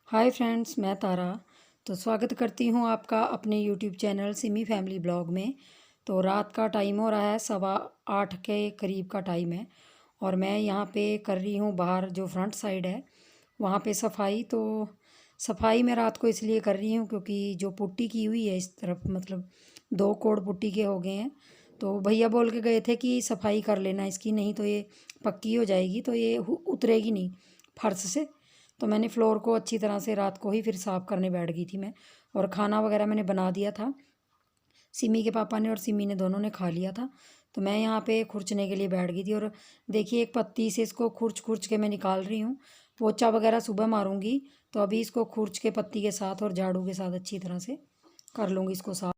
Hi friends, मैं तारा। तो स्वागत करती हूँ आपका अपने YouTube channel Simi family blog में। तो रात का टाइम हो रहा है, 7:15 के करीब का टाइम है और मैं यहाँ पे कर रही हूँ बाहर जो फ्रंट साइड है वहाँ पे सफाई। तो सफाई मैं रात को इसलिए कर रही हूँ क्योंकि जो पुट्टी की हुई है इस तरफ, मतलब 2 कोड़ पुट्टी के हो गए हैं। तो भैया बोल के गए थे कि सफाई कर लेना इसकी, नहीं तो ये पक्की हो जाएगी, तो ये उतरेगी नहीं फर्श से। तो मैंने फ्लोर को अच्छी तरह से रात को ही फिर साफ़ करने बैठ गई थी मैं। और खाना वगैरह मैंने बना दिया था, सिमी के पापा ने और सिमी ने दोनों ने खा लिया था। तो मैं यहाँ पे खुरचने के लिए बैठ गई थी और देखिए एक पत्ती से इसको खुरच खुरच के मैं निकाल रही हूँ। पोछा वगैरह सुबह मारूंगी, तो अभी इसको खुरच के पत्ती के साथ और झाड़ू के साथ अच्छी तरह से कर लूँगी इसको साफ।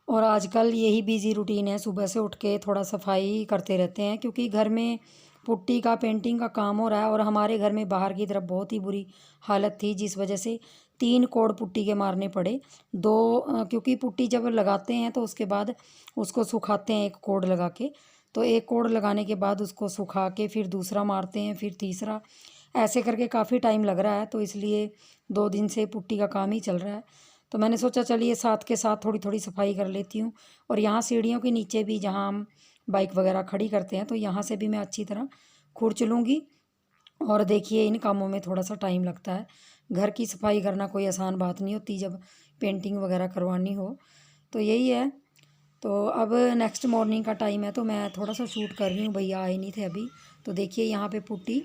और आजकल यही बिज़ी रूटीन है, सुबह से उठ के थोड़ा सफाई करते रहते हैं क्योंकि घर में पुट्टी का पेंटिंग का काम हो रहा है। और हमारे घर में बाहर की तरफ बहुत ही बुरी हालत थी, जिस वजह से 3 कोड़ पुट्टी के मारने पड़े। क्योंकि पुट्टी जब लगाते हैं तो उसके बाद उसको सुखाते हैं 1 कोड़ लगा के। तो 1 कोड़ लगाने के बाद उसको सुखा के फिर दूसरा मारते हैं, फिर तीसरा, ऐसे करके काफ़ी टाइम लग रहा है। तो इसलिए 2 दिन से पुट्टी का काम ही चल रहा है। तो मैंने सोचा चलिए साथ के साथ थोड़ी थोड़ी सफाई कर लेती हूँ। और यहाँ सीढ़ियों के नीचे भी जहाँ हम बाइक वगैरह खड़ी करते हैं, तो यहाँ से भी मैं अच्छी तरह खुरच लूँगी। और देखिए इन कामों में थोड़ा सा टाइम लगता है, घर की सफाई करना कोई आसान बात नहीं होती जब पेंटिंग वगैरह करवानी हो। तो यही है। तो अब नेक्स्ट मॉर्निंग का टाइम है, तो मैं थोड़ा सा शूट कर रही हूँ, भैया आए नहीं थे अभी। तो देखिए यहाँ पे पुट्टी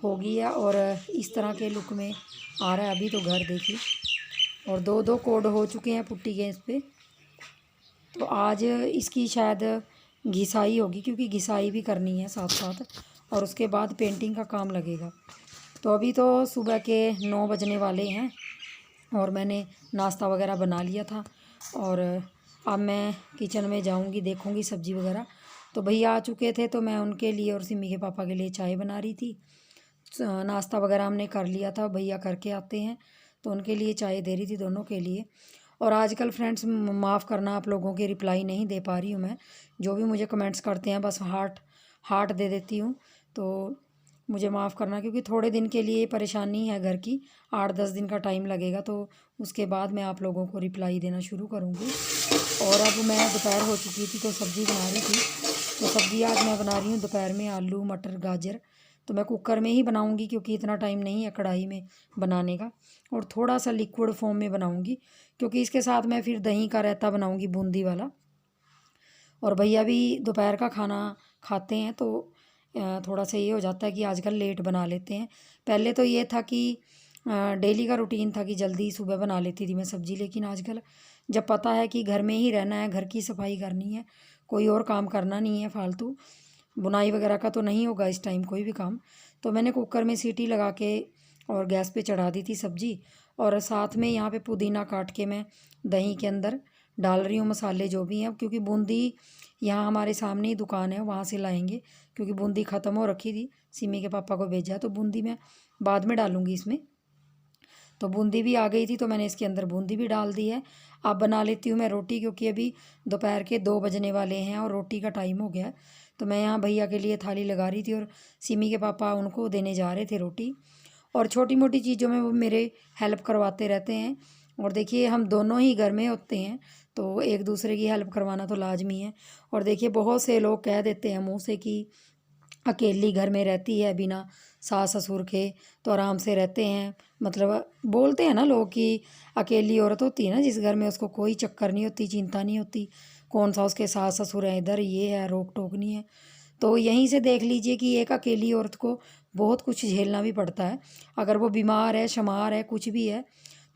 हो गई है और इस तरह के लुक में आ रहा है अभी तो घर, देखिए। और 2-2 कोड हो चुके हैं पुट्टी के इस पर। तो आज इसकी शायद घिसाई होगी, क्योंकि घिसाई भी करनी है साथ साथ, और उसके बाद पेंटिंग का काम लगेगा। तो अभी तो सुबह के 9 बजने वाले हैं और मैंने नाश्ता वगैरह बना लिया था। और अब मैं किचन में जाऊंगी, देखूंगी सब्ज़ी वगैरह। तो भैया आ चुके थे तो मैं उनके लिए और सिमी के पापा के लिए चाय बना रही थी। नाश्ता वगैरह हमने कर लिया था, भैया करके आते हैं तो उनके लिए चाय दे रही थी, दोनों के लिए। और आजकल फ्रेंड्स माफ़ करना, आप लोगों के रिप्लाई नहीं दे पा रही हूँ मैं। जो भी मुझे कमेंट्स करते हैं बस हार्ट हार्ट दे देती हूँ। तो मुझे माफ़ करना, क्योंकि थोड़े दिन के लिए परेशानी है घर की, 8-10 दिन का टाइम लगेगा, तो उसके बाद मैं आप लोगों को रिप्लाई देना शुरू करूँगी। और अब मैं दोपहर हो चुकी थी तो सब्ज़ी बना रही थी। तो सब्ज़ी आज मैं बना रही हूँ दोपहर में आलू मटर गाजर। तो मैं कुकर में ही बनाऊँगी क्योंकि इतना टाइम नहीं है कढ़ाई में बनाने का। और थोड़ा सा लिक्विड फॉर्म में बनाऊँगी क्योंकि इसके साथ मैं फिर दही का रायता बनाऊँगी, बूंदी वाला। और भैया भी दोपहर का खाना खाते हैं, तो थोड़ा सा ये हो जाता है कि आजकल लेट बना लेते हैं। पहले तो ये था कि डेली का रूटीन था कि जल्दी सुबह बना लेती थी मैं सब्ज़ी, लेकिन आजकल जब पता है कि घर में ही रहना है, घर की सफाई करनी है, कोई और काम करना नहीं है फालतू, बुनाई वगैरह का तो नहीं होगा इस टाइम कोई भी काम। तो मैंने कुकर में सीटी लगा के और गैस पे चढ़ा दी थी सब्ज़ी। और साथ में यहाँ पे पुदीना काट के मैं दही के अंदर डाल रही हूँ मसाले जो भी हैं, क्योंकि बूंदी यहाँ हमारे सामने ही दुकान है, वहाँ से लाएंगे, क्योंकि बूंदी ख़त्म हो रखी थी, सिमी के पापा को भेजा है। तो बूंदी मैं बाद में डालूँगी इसमें। तो बूंदी भी आ गई थी तो मैंने इसके अंदर बूंदी भी डाल दी है। अब बना लेती हूँ मैं रोटी, क्योंकि अभी दोपहर के 2 बजने वाले हैं और रोटी का टाइम हो गया है। तो मैं यहाँ भैया के लिए थाली लगा रही थी और सिमी के पापा उनको देने जा रहे थे रोटी। और छोटी मोटी चीज़ों में वो मेरे हेल्प करवाते रहते हैं। और देखिए हम दोनों ही घर में होते हैं तो एक दूसरे की हेल्प करवाना तो लाजमी है। और देखिए बहुत से लोग कह देते हैं मुँह से कि अकेली घर में रहती है बिना सास ससुर के, तो आराम से रहते हैं। मतलब बोलते हैं ना लोग कि अकेली औरत होती है ना जिस घर में, उसको कोई चक्कर नहीं होती, चिंता नहीं होती, कौन सा उसके सास ससुर हैं, इधर ये है, रोक टोक नहीं है। तो यहीं से देख लीजिए कि एक अकेली औरत को बहुत कुछ झेलना भी पड़ता है। अगर वो बीमार है, शमार है, कुछ भी है,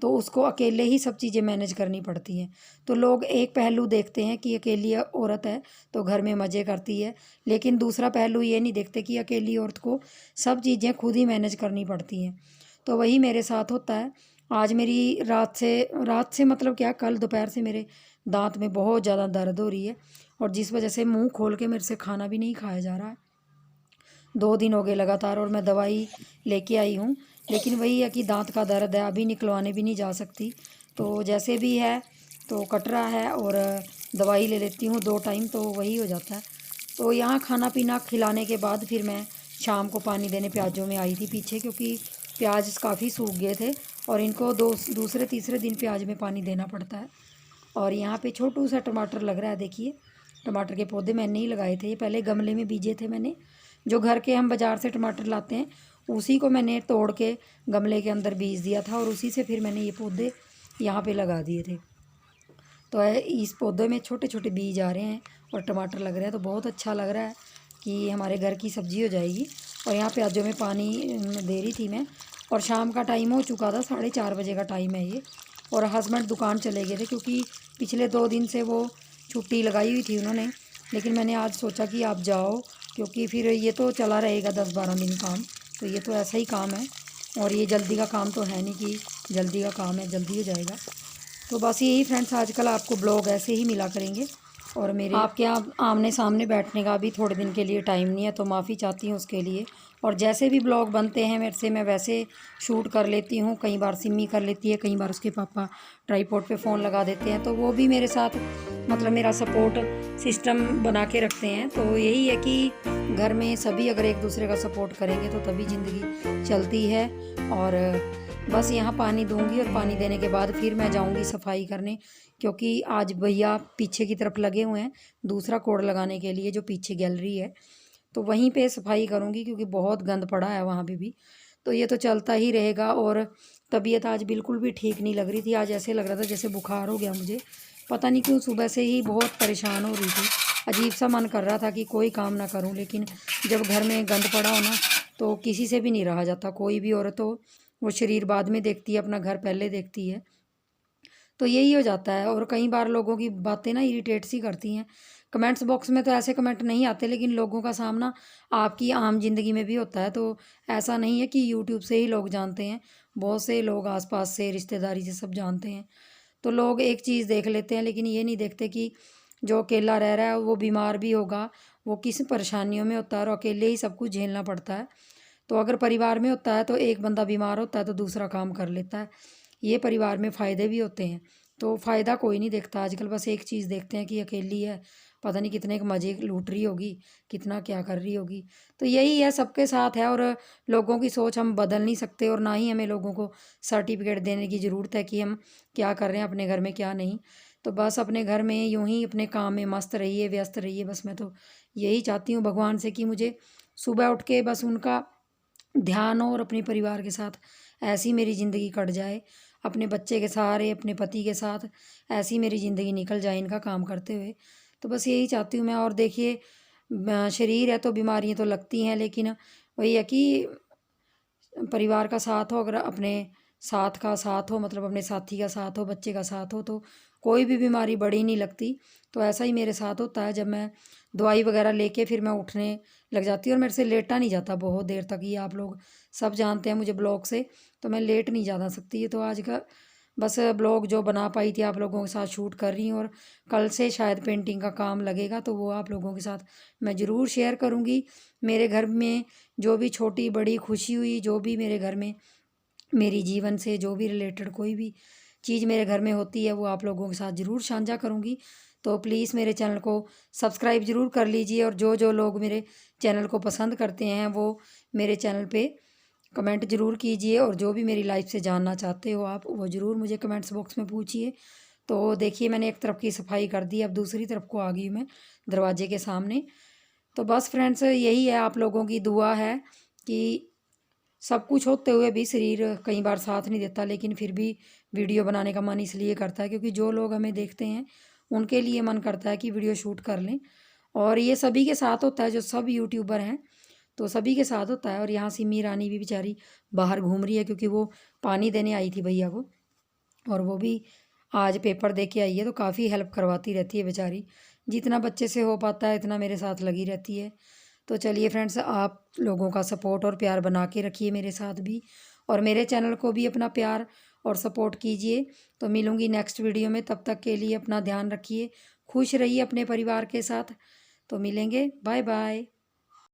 तो उसको अकेले ही सब चीज़ें मैनेज करनी पड़ती हैं। तो लोग एक पहलू देखते हैं कि अकेली औरत है तो घर में मज़े करती है, लेकिन दूसरा पहलू ये नहीं देखते कि अकेली औरत को सब चीज़ें खुद ही मैनेज करनी पड़ती हैं। तो वही मेरे साथ होता है। आज मेरी रात से मतलब क्या, कल दोपहर से मेरे दांत में बहुत ज़्यादा दर्द हो रही है, और जिस वजह से मुंह खोल के मेरे से खाना भी नहीं खाया जा रहा है। 2 दिन हो गए लगातार और मैं दवाई लेके आई हूँ, लेकिन वही है कि दांत का दर्द है, अभी निकलवाने भी नहीं जा सकती। तो जैसे भी है तो कट रहा है और दवाई ले लेती हूँ 2 टाइम, तो वही हो जाता है। तो यहाँ खाना पीना खिलाने के बाद फिर मैं शाम को पानी देने प्याजों में आई थी पीछे, क्योंकि प्याज काफ़ी सूख गए थे और इनको दूसरे तीसरे दिन प्याज में पानी देना पड़ता है। और यहाँ पे छोटू सा टमाटर लग रहा है, देखिए टमाटर के पौधे मैंने ही लगाए थे, ये पहले गमले में बीजे थे मैंने। जो घर के हम बाज़ार से टमाटर लाते हैं उसी को मैंने तोड़ के गमले के अंदर बीज दिया था और उसी से फिर मैंने ये पौधे यहाँ पे लगा दिए थे। तो इस पौधे में छोटे छोटे बीज आ रहे हैं और टमाटर लग रहे हैं, तो बहुत अच्छा लग रहा है कि हमारे घर की सब्ज़ी हो जाएगी। और यहाँ प्याजों में पानी दे रही थी मैं, और शाम का टाइम हो चुका था, 4:30 बजे का टाइम है ये। और हस्बैंड दुकान चले गए थे क्योंकि पिछले 2 दिन से वो छुट्टी लगाई हुई थी उन्होंने, लेकिन मैंने आज सोचा कि आप जाओ, क्योंकि फिर ये तो चला रहेगा 10-12 दिन काम, तो ये तो ऐसा ही काम है और ये जल्दी का काम तो है नहीं कि जल्दी का काम है जल्दी हो जाएगा। तो बस यही फ्रेंड्स, आजकल आपको ब्लॉग ऐसे ही मिला करेंगे और मेरे आपके आमने सामने बैठने का भी थोड़े दिन के लिए टाइम नहीं है, तो माफ़ी चाहती हूँ उसके लिए। और जैसे भी ब्लॉग बनते हैं मेरे से मैं वैसे शूट कर लेती हूँ, कई बार सिमी कर लेती है, कई बार उसके पापा ट्राईपॉड पे फ़ोन लगा देते हैं, तो वो भी मेरे साथ मतलब मेरा सपोर्ट सिस्टम बना के रखते हैं। तो यही है कि घर में सभी अगर एक दूसरे का सपोर्ट करेंगे तो तभी ज़िंदगी चलती है। और बस यहाँ पानी दूंगी और पानी देने के बाद फिर मैं जाऊंगी सफाई करने, क्योंकि आज भैया पीछे की तरफ लगे हुए हैं दूसरा कोड लगाने के लिए, जो पीछे गैलरी है, तो वहीं पे सफाई करूंगी क्योंकि बहुत गंद पड़ा है वहाँ पे भी। तो ये तो चलता ही रहेगा। और तबीयत आज बिल्कुल भी ठीक नहीं लग रही थी, आज ऐसे लग रहा था जैसे बुखार हो गया मुझे, पता नहीं क्यों, सुबह से ही बहुत परेशान हो रही थी। अजीब सा मन कर रहा था कि कोई काम ना करूं, लेकिन जब घर में गंद पड़ा हो ना तो किसी से भी नहीं रहा जाता। कोई भी औरत हो वो शरीर बाद में देखती है, अपना घर पहले देखती है, तो यही हो जाता है। और कई बार लोगों की बातें ना इरिटेट सी करती हैं। कमेंट्स बॉक्स में तो ऐसे कमेंट नहीं आते, लेकिन लोगों का सामना आपकी आम जिंदगी में भी होता है। तो ऐसा नहीं है कि यूट्यूब से ही लोग जानते हैं, बहुत से लोग आसपास से रिश्तेदारी से सब जानते हैं। तो लोग एक चीज़ देख लेते हैं, लेकिन ये नहीं देखते कि जो अकेला रह रहा है वो बीमार भी होगा, वो किस परेशानियों में होता है, और अकेले ही सब कुछ झेलना पड़ता है। तो अगर परिवार में होता है तो एक बंदा बीमार होता है तो दूसरा काम कर लेता है, ये परिवार में फ़ायदे भी होते हैं। तो फ़ायदा कोई नहीं देखता आजकल, बस एक चीज़ देखते हैं कि अकेली है, पता नहीं कितने के मज़े लूट रही होगी, कितना क्या कर रही होगी। तो यही है, सबके साथ है। और लोगों की सोच हम बदल नहीं सकते, और ना ही हमें लोगों को सर्टिफिकेट देने की ज़रूरत है कि हम क्या कर रहे हैं अपने घर में क्या नहीं। तो बस अपने घर में यूं ही अपने काम में मस्त रहिए, व्यस्त रहिए। बस मैं तो यही चाहती हूँ भगवान से कि मुझे सुबह उठ के बस उनका ध्यान हो और अपने परिवार के साथ ऐसी मेरी ज़िंदगी कट जाए, अपने बच्चे के सहारे, अपने पति के साथ ऐसी मेरी ज़िंदगी निकल जाए इनका काम करते हुए। तो बस यही चाहती हूँ मैं। और देखिए शरीर है तो बीमारियाँ तो लगती हैं, लेकिन वही है कि परिवार का साथ हो, अगर अपने साथ का साथ हो, मतलब अपने साथी का साथ हो, बच्चे का साथ हो, तो कोई भी बीमारी बड़ी नहीं लगती। तो ऐसा ही मेरे साथ होता है, जब मैं दवाई वगैरह लेके फिर मैं उठने लग जाती हूँ, और मेरे से लेटा नहीं जाता बहुत देर तक, ये आप लोग सब जानते हैं मुझे ब्लॉग से, तो मैं लेट नहीं जा सकती। ये तो आज का बस ब्लॉग जो बना पाई थी आप लोगों के साथ शूट कर रही हूँ, और कल से शायद पेंटिंग का काम लगेगा तो वो आप लोगों के साथ मैं ज़रूर शेयर करूँगी। मेरे घर में जो भी छोटी बड़ी खुशी हुई, जो भी मेरे घर में मेरी जीवन से जो भी रिलेटेड कोई भी चीज़ मेरे घर में होती है, वो आप लोगों के साथ ज़रूर साझा करूँगी। तो प्लीज़ मेरे चैनल को सब्सक्राइब ज़रूर कर लीजिए, और जो जो लोग मेरे चैनल को पसंद करते हैं वो मेरे चैनल पे कमेंट ज़रूर कीजिए, और जो भी मेरी लाइफ से जानना चाहते हो आप वो ज़रूर मुझे कमेंट्स बॉक्स में पूछिए। तो देखिए मैंने एक तरफ की सफाई कर दी, अब दूसरी तरफ को आ गई मैं दरवाजे के सामने। तो बस फ्रेंड्स यही है, आप लोगों की दुआ है कि सब कुछ होते हुए भी शरीर कई बार साथ नहीं देता, लेकिन फिर भी वीडियो बनाने का मन इसलिए करता है क्योंकि जो लोग हमें देखते हैं उनके लिए मन करता है कि वीडियो शूट कर लें। और ये सभी के साथ होता है, जो सब यूट्यूबर हैं तो सभी के साथ होता है। और यहाँ सिमी रानी भी बेचारी बाहर घूम रही है, क्योंकि वो पानी देने आई थी भैया को, और वो भी आज पेपर दे के आई है, तो काफ़ी हेल्प करवाती रहती है बेचारी, जितना बच्चे से हो पाता है इतना मेरे साथ लगी रहती है। तो चलिए फ्रेंड्स, आप लोगों का सपोर्ट और प्यार बना के रखिए मेरे साथ भी, और मेरे चैनल को भी अपना प्यार और सपोर्ट कीजिए। तो मिलूँगी नेक्स्ट वीडियो में, तब तक के लिए अपना ध्यान रखिए, खुश रहिए अपने परिवार के साथ। तो मिलेंगे, बाय बाय।